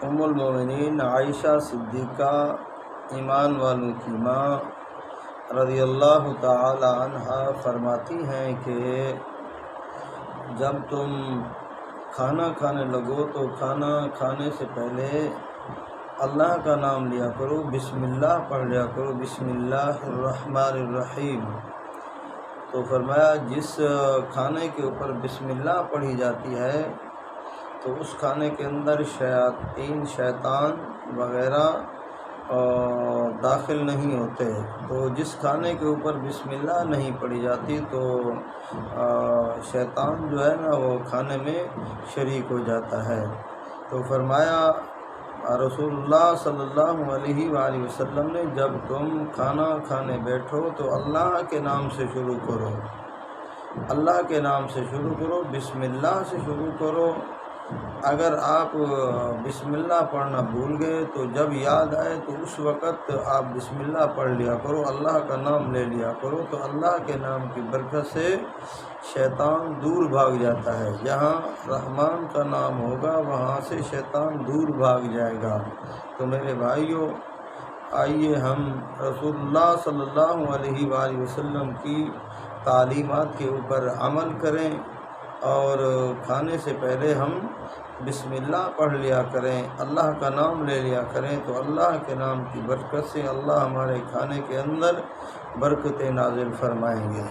ام المومنین عائشہ صدیقہ ایمان والوں کی ماں رضی اللہ تعالی عنہا فرماتی ہیں کہ جب تم کھانا کھانے لگو تو کھانا کھانے سے پہلے اللہ کا نام لیا کرو، بسم اللہ پڑھ لیا کرو، بسم اللہ الرحمن الرحیم۔ تو فرمایا جس کھانے کے اوپر بسم اللہ پڑھی جاتی ہے تو اس کھانے کے اندر شیطان وغیرہ داخل نہیں ہوتے۔ تو جس کھانے کے اوپر بسم اللہ نہیں پڑھی جاتی تو شیطان جو ہے نا وہ کھانے میں شریک ہو جاتا ہے۔ تو فرمایا رسول اللہ صلی اللہ علیہ وآلہ وسلم نے جب تم کھانا کھانے بیٹھو تو اللہ کے نام سے شروع کرو، اللہ کے نام سے شروع کرو، بسم اللہ سے شروع کرو۔ اگر آپ بسم اللہ پڑھنا بھول گئے تو جب یاد آئے تو اس وقت آپ بسم اللہ پڑھ لیا کرو، اللہ کا نام لے لیا کرو، تو اللہ کے نام کی برکت سے شیطان دور بھاگ جاتا ہے۔ جہاں رحمان کا نام ہوگا وہاں سے شیطان دور بھاگ جائے گا۔ تو میرے بھائیوں، آئیے ہم رسول اللہ صلی اللہ علیہ وآلہ وسلم کی تعلیمات کے اوپر عمل کریں اور کھانے سے پہلے ہم بسم اللہ پڑھ لیا کریں، اللہ کا نام لے لیا کریں، تو اللہ کے نام کی برکت سے اللہ ہمارے کھانے کے اندر برکتیں نازل فرمائیں گے۔